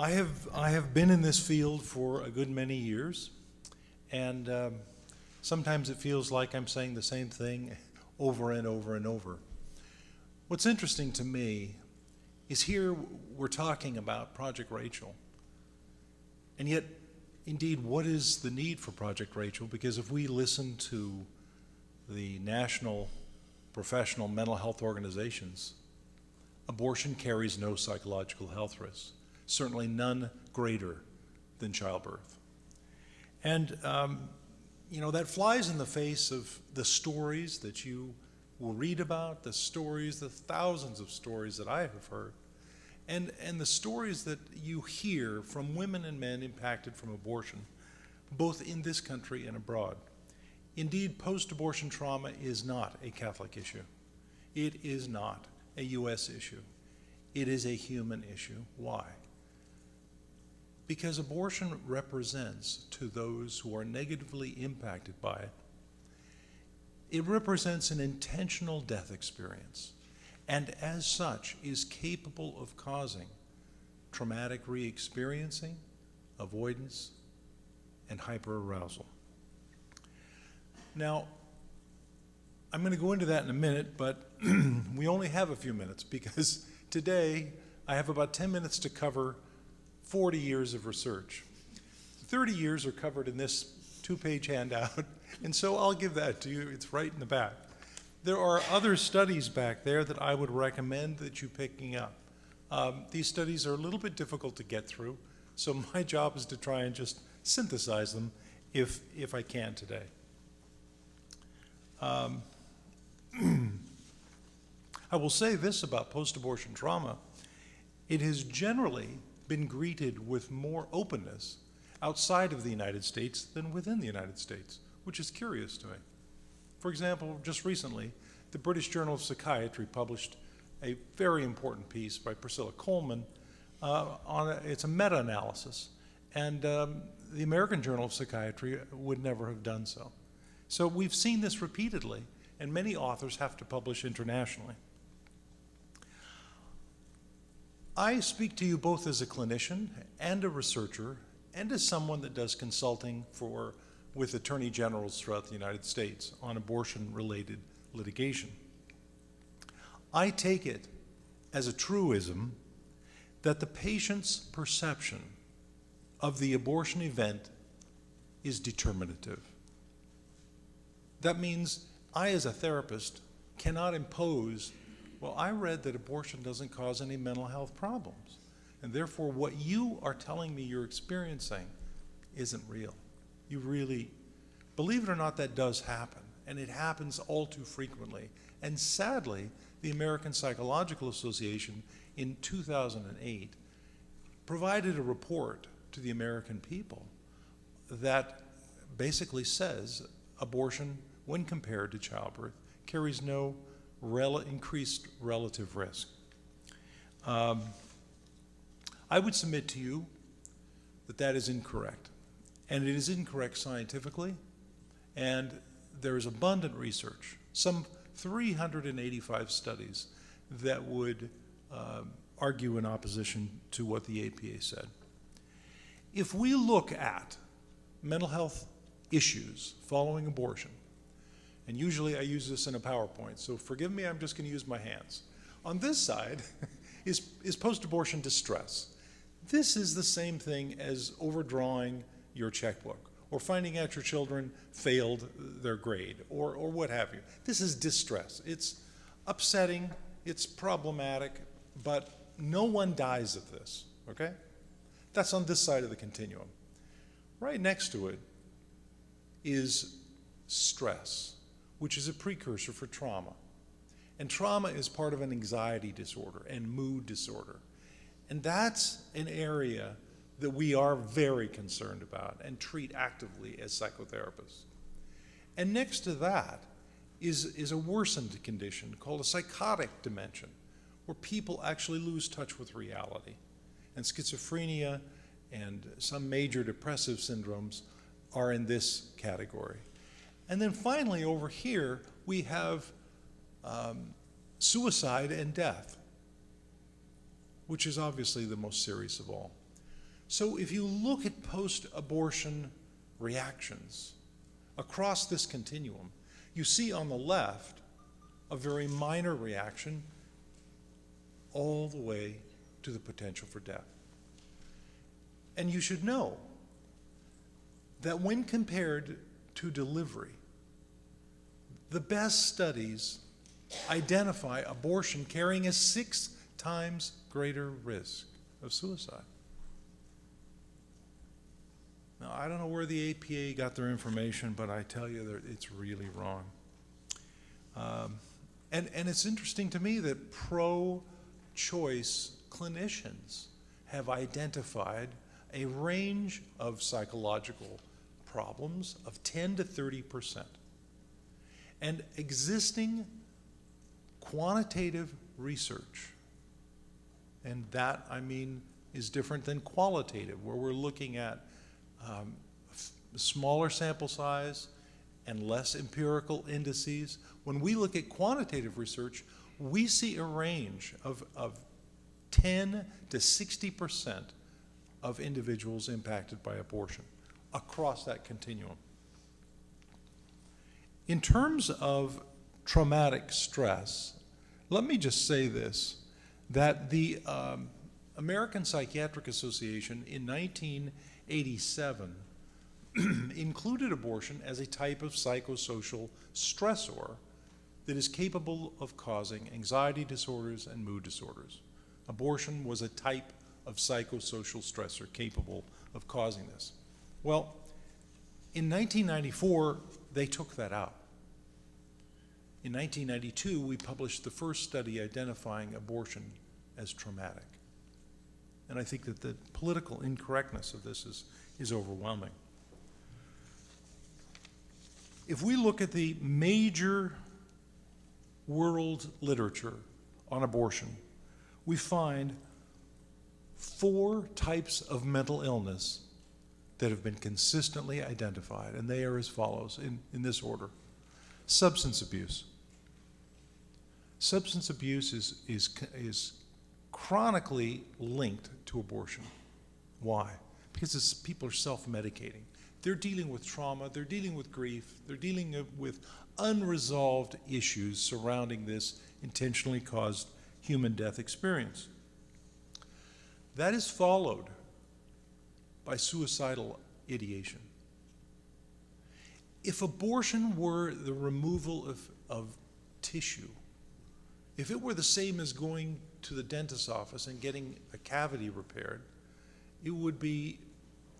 I have been in this field for a good many years, and sometimes it feels like I'm saying the same thing over and over and over. What's interesting to me is here we're talking about Project Rachel, and yet, indeed, what is the need for Project Rachel? Because if we listen to the national professional mental health organizations, abortion carries no psychological health risks, certainly none greater than childbirth. And that flies in the face of the stories that you will read about, the stories, the thousands of stories that I have heard, and the stories that you hear from women and men impacted from abortion, both in this country and abroad. Indeed, post-abortion trauma is not a Catholic issue. It is not a U.S. issue. It is a human issue. Why? Because abortion represents, to those who are negatively impacted by it, it represents an intentional death experience, and as such is capable of causing traumatic re-experiencing, avoidance, and hyperarousal. Now, I'm going to go into that in a minute, but we only have a few minutes because today I have about 10 minutes to cover 40 years of research. 30 years are covered in this 2-page handout, and so I'll give that to you. It's right in the back. There are other studies back there that I would recommend that you picking up. These studies are a little bit difficult to get through, so my job is to try and just synthesize them if I can today. I will say this about post-abortion trauma. It has generally been greeted with more openness outside of the United States than within the United States, which is curious to me. For example, just recently, the British Journal of Psychiatry published a very important piece by Priscilla Coleman it's a meta-analysis, and the American Journal of Psychiatry would never have done so. So we've seen this repeatedly, and many authors have to publish internationally. I speak to you both as a clinician and a researcher and as someone that does consulting with attorney generals throughout the United States on abortion-related litigation. I take it as a truism that the patient's perception of the abortion event is determinative. That means I, as a therapist, cannot impose, well, I read that abortion doesn't cause any mental health problems, and therefore what you are telling me you're experiencing isn't real. You really, believe it or not, that does happen, and it happens all too frequently. And sadly, the American Psychological Association in 2008 provided a report to the American people that basically says abortion, when compared to childbirth, carries no increased relative risk. I would submit to you that that is incorrect. And it is incorrect scientifically, and there is abundant research, some 385 studies that would argue in opposition to what the APA said. If we look at mental health issues following abortion, and usually I use this in a PowerPoint, so forgive me, I'm just going to use my hands. On this side is post-abortion distress. This is the same thing as overdrawing your checkbook or finding out your children failed their grade or what have you. This is distress. It's upsetting, it's problematic, but no one dies of this, okay? That's on this side of the continuum. Right next to it is stress, which is a precursor for trauma. And trauma is part of an anxiety disorder and mood disorder. And that's an area that we are very concerned about and treat actively as psychotherapists. And next to that is a worsened condition called a psychotic dimension, where people actually lose touch with reality. And schizophrenia and some major depressive syndromes are in this category. And then finally over here, we have suicide and death, which is obviously the most serious of all. So if you look at post-abortion reactions across this continuum, you see on the left a very minor reaction all the way to the potential for death. And you should know that when compared to delivery, the best studies identify abortion carrying a 6 times greater risk of suicide. Now, I don't know where the APA got their information, but I tell you that it's really wrong. And it's interesting to me that pro-choice clinicians have identified a range of psychological problems of 10 to 30%. And existing quantitative research, and that, I mean, is different than qualitative, where we're looking at smaller sample size and less empirical indices. When we look at quantitative research, we see a range of 10 to 60% of individuals impacted by abortion across that continuum. In terms of traumatic stress, let me just say this, that the American Psychiatric Association in 1987 included abortion as a type of psychosocial stressor that is capable of causing anxiety disorders and mood disorders. Abortion was a type of psychosocial stressor capable of causing this. Well, in 1994, they took that out. In 1992, we published the first study identifying abortion as traumatic. And I think that the political incorrectness of this is overwhelming. If we look at the major world literature on abortion, we find 4 types of mental illness that have been consistently identified, and they are as follows, in this order. Substance abuse. Substance abuse is chronically linked to abortion. Why? Because people are self-medicating. They're dealing with trauma, they're dealing with grief, they're dealing with unresolved issues surrounding this intentionally caused human death experience. That is followed by suicidal ideation. If abortion were the removal of tissue, if it were the same as going to the dentist's office and getting a cavity repaired, it would be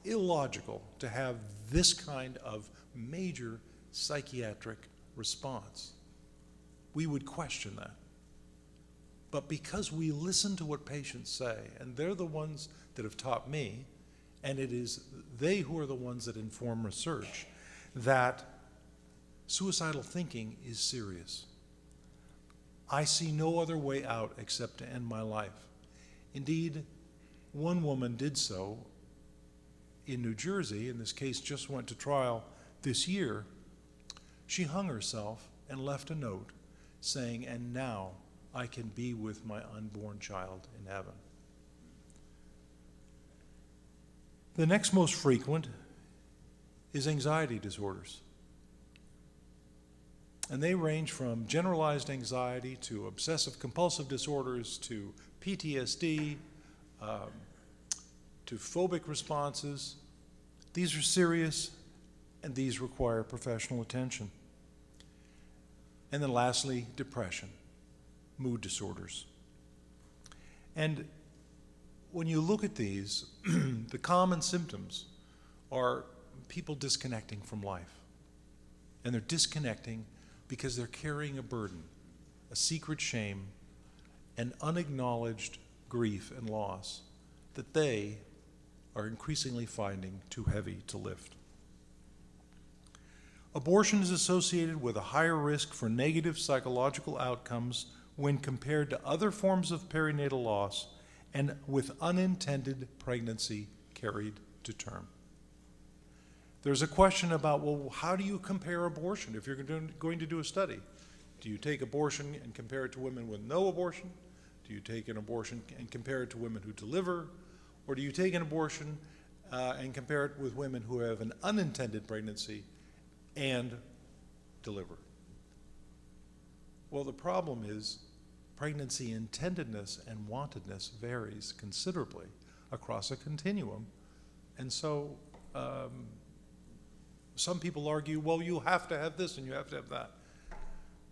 illogical to have this kind of major psychiatric response. We would question that. But because we listen to what patients say, and they're the ones that have taught me, and it is they who are the ones that inform research, that suicidal thinking is serious. I see no other way out except to end my life. Indeed, one woman did so in New Jersey, and this case just went to trial this year. She hung herself and left a note saying, "And now I can be with my unborn child in heaven." The next most frequent is anxiety disorders. And they range from generalized anxiety to obsessive compulsive disorders to PTSD, to phobic responses. These are serious, and these require professional attention. And then lastly, depression, mood disorders. And when you look at these, the common symptoms are people disconnecting from life. And they're disconnecting because they're carrying a burden, a secret shame, an unacknowledged grief and loss that they are increasingly finding too heavy to lift. Abortion is associated with a higher risk for negative psychological outcomes when compared to other forms of perinatal loss and with unintended pregnancy carried to term. There's a question about, well, how do you compare abortion if you're going to do a study? Do you take abortion and compare it to women with no abortion? Do you take an abortion and compare it to women who deliver? Or do you take an abortion and compare it with women who have an unintended pregnancy and deliver? Well, the problem is pregnancy intendedness and wantedness varies considerably across a continuum. And so some people argue, well, you have to have this and you have to have that.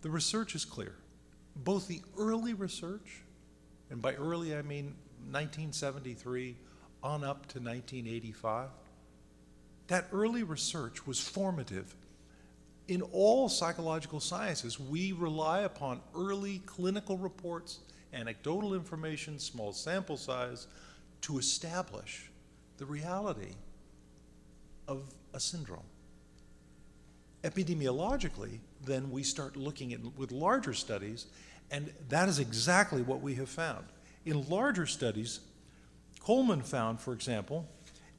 The research is clear. Both the early research, and by early I mean 1973 on up to 1985, that early research was formative. In all psychological sciences, we rely upon early clinical reports, anecdotal information, small sample size, to establish the reality of a syndrome. Epidemiologically, then we start looking at with larger studies, and that is exactly what we have found. In larger studies, Coleman found, for example,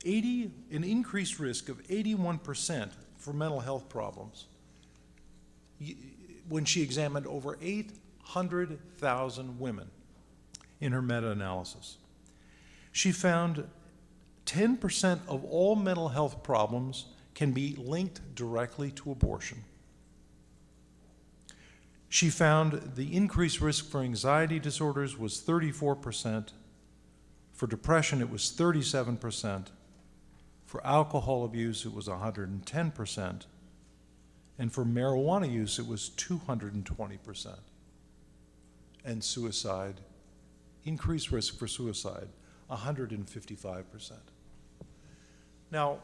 an increased risk of 81% for mental health problems when she examined over 800,000 women in her meta-analysis. She found 10% of all mental health problems can be linked directly to abortion. She found the increased risk for anxiety disorders was 34%. For depression, it was 37%. For alcohol abuse, it was 110%. And for marijuana use, it was 220%. And suicide, increased risk for suicide, 155%. Now,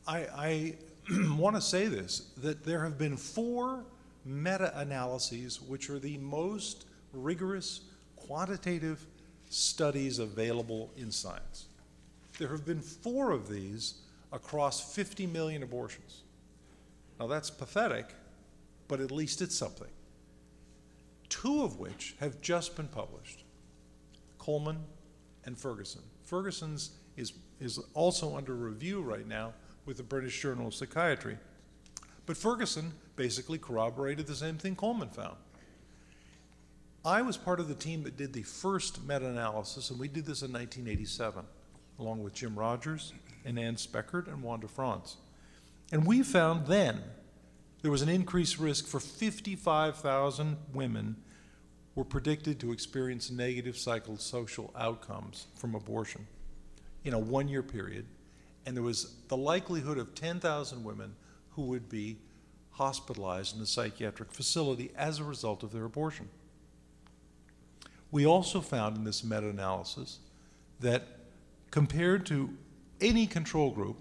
I want to say this, that there have been 4 meta-analyses which are the most rigorous quantitative studies available in science. There have been 4 of these across 50 million abortions. Now that's pathetic, but at least it's something. 2 of which have just been published, Coleman and Ferguson. Ferguson's is also under review right now with the British Journal of Psychiatry. But Ferguson basically corroborated the same thing Coleman found. I was part of the team that did the first meta-analysis, and we did this in 1987, along with Jim Rogers and Ann Speckert and Wanda Franz. And we found then there was an increased risk for 55,000 women were predicted to experience negative psychosocial outcomes from abortion in a 1-year period. And there was the likelihood of 10,000 women who would be hospitalized in a psychiatric facility as a result of their abortion. We also found in this meta-analysis that compared to any control group,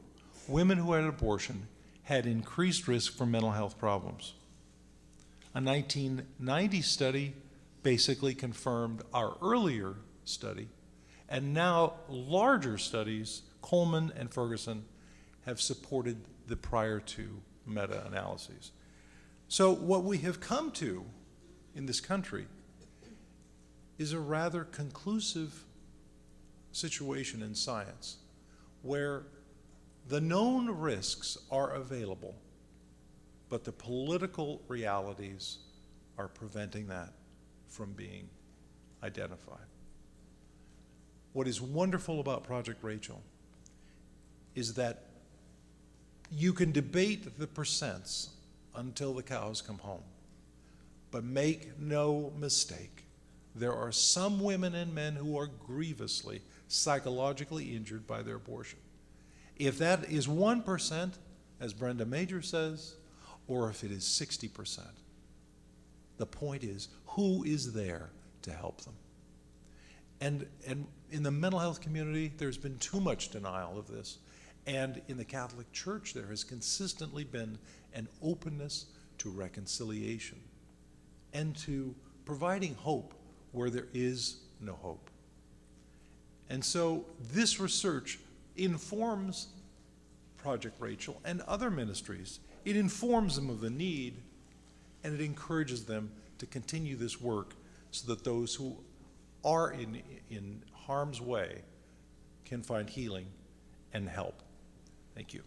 women who had an abortion had increased risk for mental health problems. A 1990 study basically confirmed our earlier study, and now larger studies, Coleman and Ferguson, have supported the prior 2 meta-analyses. So what we have come to in this country is a rather conclusive situation in science where the known risks are available, but the political realities are preventing that from being identified. What is wonderful about Project Rachel is that you can debate the percents until the cows come home, but make no mistake, there are some women and men who are grievously psychologically injured by their abortion. If that is 1%, as Brenda Major says, or if it is 60%, the point is, who is there to help them? And in the mental health community, there's been too much denial of this. And in the Catholic Church, there has consistently been an openness to reconciliation and to providing hope where there is no hope. And so this research informs Project Rachel and other ministries. It informs them of the need, and it encourages them to continue this work so that those who are in harm's way can find healing and help. Thank you.